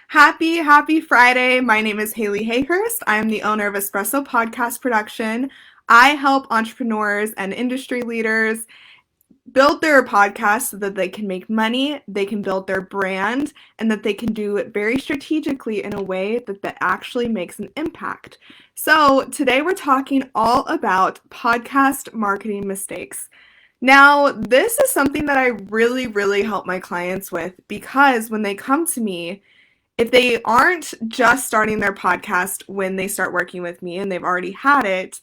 Happy Friday. My name is Haley Hayhurst. I am the owner of Espresso Podcast Production. I help entrepreneurs and industry leaders build their podcast so that they can make money, they can build their brand, and that they can do it very strategically in a way that actually makes an impact. So today we're talking all about podcast marketing mistakes. Now, this is something that I really help my clients with because when they come to me, if they aren't just starting their podcast when they start working with me and they've already had it,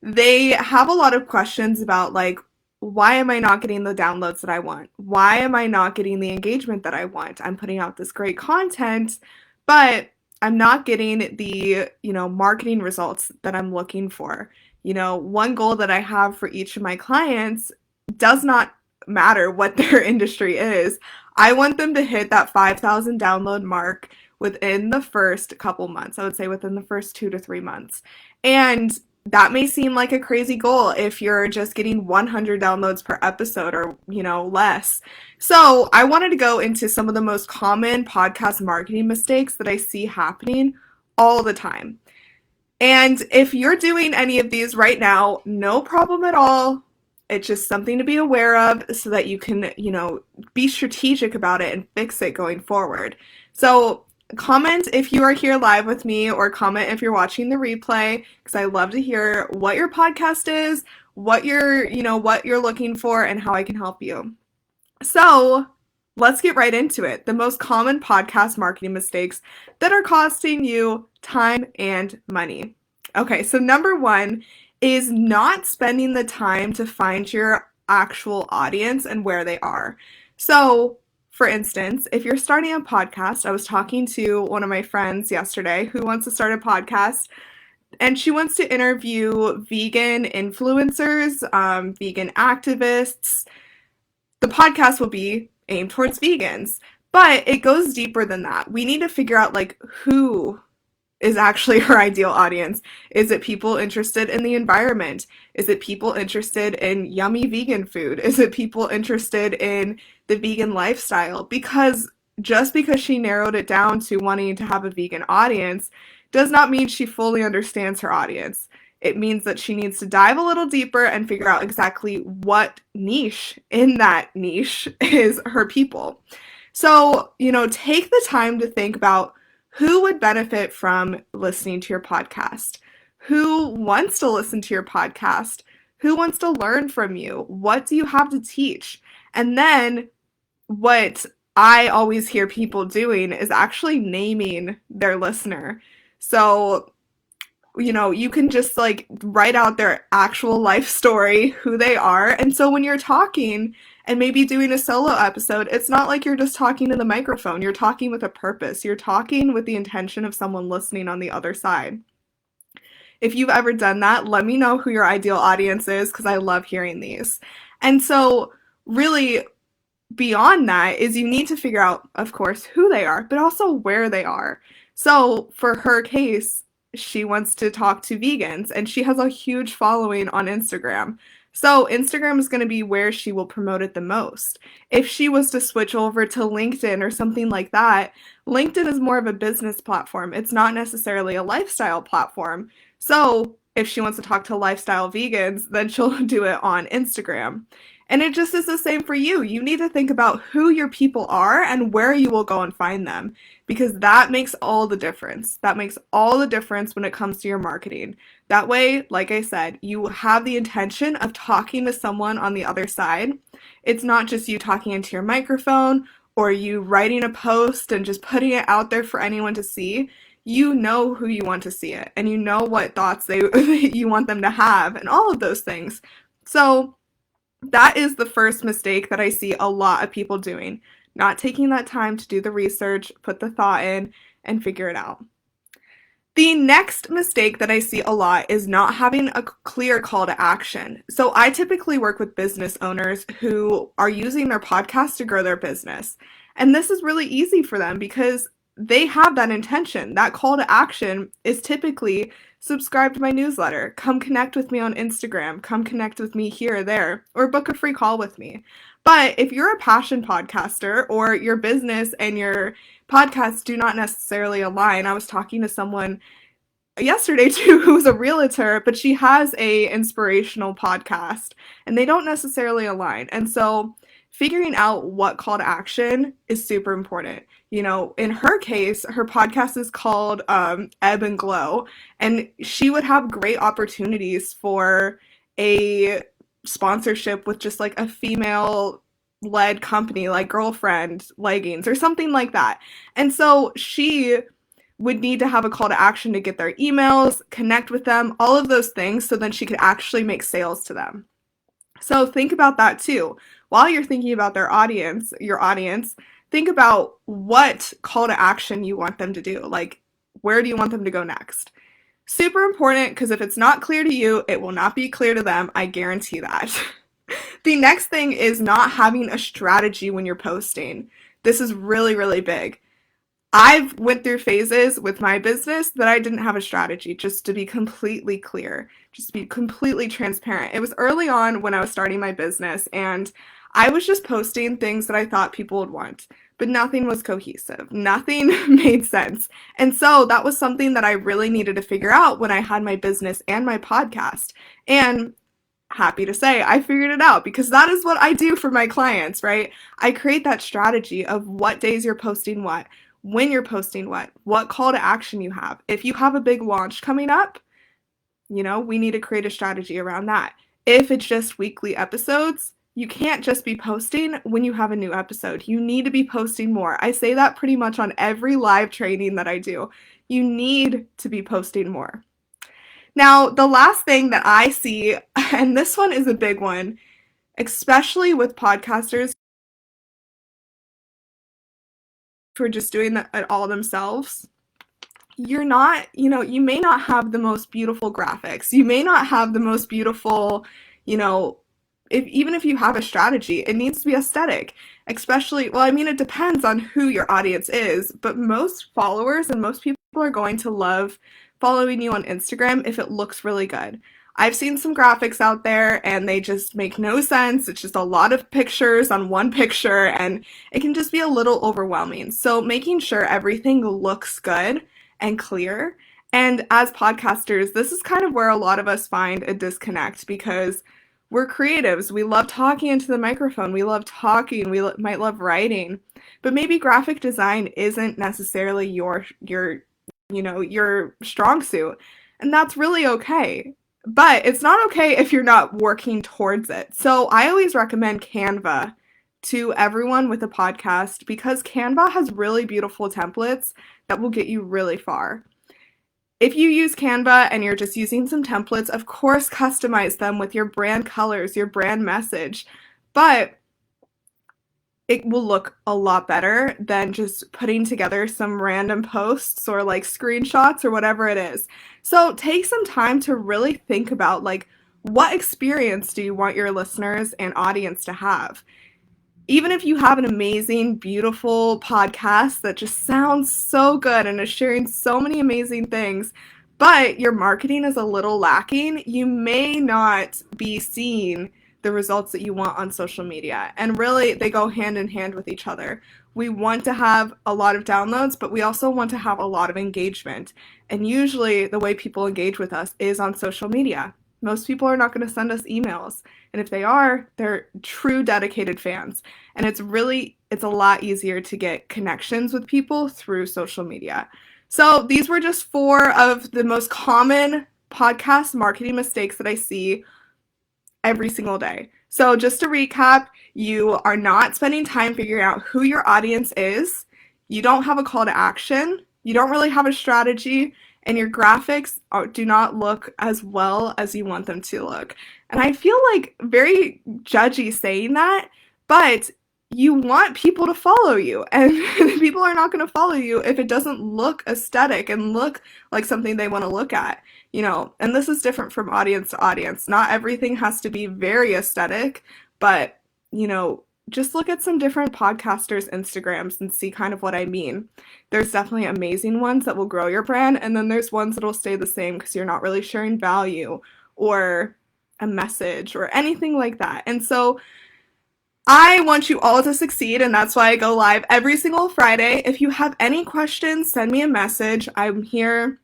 they have a lot of questions about like, why am I not getting the downloads that I want? Why am I not getting the engagement that I want? I'm putting out this great content, but I'm not getting the, marketing results that I'm looking for. One goal that I have for each of my clients does not matter what their industry is. I want them to hit that 5,000 download mark within the first couple months. I would say within the first 2 to 3 months. And that may seem like a crazy goal if you're just getting 100 downloads per episode or, less. So I wanted to go into some of the most common podcast marketing mistakes that I see happening all the time. And if you're doing any of these right now, no problem at all. It's just something to be aware of so that you can, be strategic about it and fix it going forward. So comment if you are here live with me or comment if you're watching the replay because I love to hear what your podcast is, what you're looking for and how I can help you. So let's get right into it. The most common podcast marketing mistakes that are costing you time and money. Okay, so number one is not spending the time to find your actual audience and where they are. So, for instance, if you're starting a podcast, I was talking to one of my friends yesterday who wants to start a podcast, and she wants to interview vegan influencers, vegan activists. The podcast will be aimed towards vegans, but it goes deeper than that. We need to figure out like who is actually her ideal audience. Is it people interested in the environment? Is it people interested in yummy vegan food? Is it people interested in the vegan lifestyle? Because just because she narrowed it down to wanting to have a vegan audience does not mean she fully understands her audience. It means that she needs to dive a little deeper and figure out exactly what niche in that niche is her people. So, take the time to think about who would benefit from listening to your podcast? Who wants to listen to your podcast? Who wants to learn from you? What do you have to teach? And then what I always hear people doing is actually naming their listener. So, you can just like write out their actual life story, who they are. And so when you're talking and maybe doing a solo episode, it's not like you're just talking to the microphone. You're talking with a purpose. You're talking with the intention of someone listening on the other side. If you've ever done that, let me know who your ideal audience is because I love hearing these. And so really beyond that is you need to figure out, of course, who they are, but also where they are. So for her case, she wants to talk to vegans and she has a huge following on Instagram. So Instagram is going to be where she will promote it the most. If she was to switch over to LinkedIn or something like that, LinkedIn is more of a business platform. It's not necessarily a lifestyle platform. So if she wants to talk to lifestyle vegans, then she'll do it on Instagram. And it just is the same for you. You need to think about who your people are and where you will go and find them because that makes all the difference. That makes all the difference when it comes to your marketing. That way, like I said, you have the intention of talking to someone on the other side. It's not just you talking into your microphone or you writing a post and just putting it out there for anyone to see. You know who you want to see it and you know what thoughts you want them to have and all of those things. So that is the first mistake that I see a lot of people doing, not taking that time to do the research, put the thought in, and figure it out. The next mistake that I see a lot is not having a clear call to action. So I typically work with business owners who are using their podcast to grow their business. And this is really easy for them because they have that intention. That call to action is typically subscribe to my newsletter, come connect with me on Instagram, come connect with me here or there, or book a free call with me. But if you're a passion podcaster or your business and your podcast do not necessarily align, I was talking to someone yesterday too who's a realtor, but she has a inspirational podcast and they don't necessarily align. And so figuring out what call to action is super important. In her case, her podcast is called Ebb and Glow, and she would have great opportunities for a sponsorship with just like a female led company like Girlfriend Leggings or something like that. And so she would need to have a call to action to get their emails, connect with them, all of those things, so then she could actually make sales to them. So think about that too. While you're thinking about your audience, think about what call to action you want them to do. Like, where do you want them to go next? Super important, because if it's not clear to you, it will not be clear to them. I guarantee that. The next thing is not having a strategy when you're posting. This is really, really big. I've went through phases with my business that I didn't have a strategy, just to be completely clear, just to be completely transparent. It was early on when I was starting my business, and I was just posting things that I thought people would want, but nothing was cohesive. Nothing made sense. And so that was something that I really needed to figure out when I had my business and my podcast. And happy to say I figured it out, because that is what I do for my clients, right? I create that strategy of what days you're posting what, when you're posting what call to action you have. If you have a big launch coming up, we need to create a strategy around that. If it's just weekly episodes, you can't just be posting when you have a new episode. You need to be posting more. I say that pretty much on every live training that I do. You need to be posting more. Now, the last thing that I see, and this one is a big one, especially with podcasters who are just doing that all themselves, you may not have the most beautiful graphics. You may not have the most beautiful, even if you have a strategy, it needs to be aesthetic. Especially, it depends on who your audience is, but most followers and most people are going to love following you on Instagram if it looks really good. I've seen some graphics out there and they just make no sense. It's just a lot of pictures on one picture and it can just be a little overwhelming. So making sure everything looks good and clear. And as podcasters, this is kind of where a lot of us find a disconnect, because we're creatives. We love talking into the microphone. We love talking. We might love writing, but maybe graphic design isn't necessarily your strong suit. And that's really okay. But it's not okay if you're not working towards it. So I always recommend Canva to everyone with a podcast, because Canva has really beautiful templates that will get you really far. If you use Canva and you're just using some templates, of course, customize them with your brand colors, your brand message, but it will look a lot better than just putting together some random posts or like screenshots or whatever it is. So take some time to really think about, like, what experience do you want your listeners and audience to have? Even if you have an amazing, beautiful podcast that just sounds so good and is sharing so many amazing things, but your marketing is a little lacking, you may not be seeing the results that you want on social media. And really, they go hand in hand with each other. We want to have a lot of downloads, but we also want to have a lot of engagement. And usually the way people engage with us is on social media. Most people are not going to send us emails. And if they are, they're true dedicated fans. And it's a lot easier to get connections with people through social media. So these were just 4 of the most common podcast marketing mistakes that I see every single day. So just to recap, you are not spending time figuring out who your audience is. You don't have a call to action. You don't really have a strategy. And your graphics do not look as well as you want them to look. And I feel like very judgy saying that, but you want people to follow you. And people are not going to follow you if it doesn't look aesthetic and look like something they want to look at. And this is different from audience to audience. Not everything has to be very aesthetic, but, just look at some different podcasters' Instagrams and see kind of what I mean. There's definitely amazing ones that will grow your brand, and then there's ones that will stay the same because you're not really sharing value or a message or anything like that. And so I want you all to succeed, and that's why I go live every single Friday. If you have any questions, send me a message. I'm here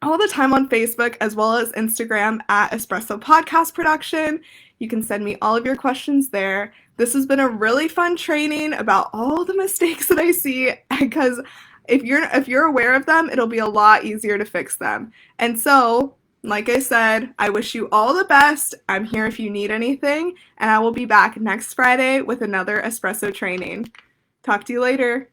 all the time on Facebook as well as Instagram at Espresso Podcast Production. You can send me all of your questions there. This has been a really fun training about all the mistakes that I see, because if you're aware of them, it'll be a lot easier to fix them. And so, like I said, I wish you all the best. I'm here if you need anything, and I will be back next Friday with another espresso training. Talk to you later.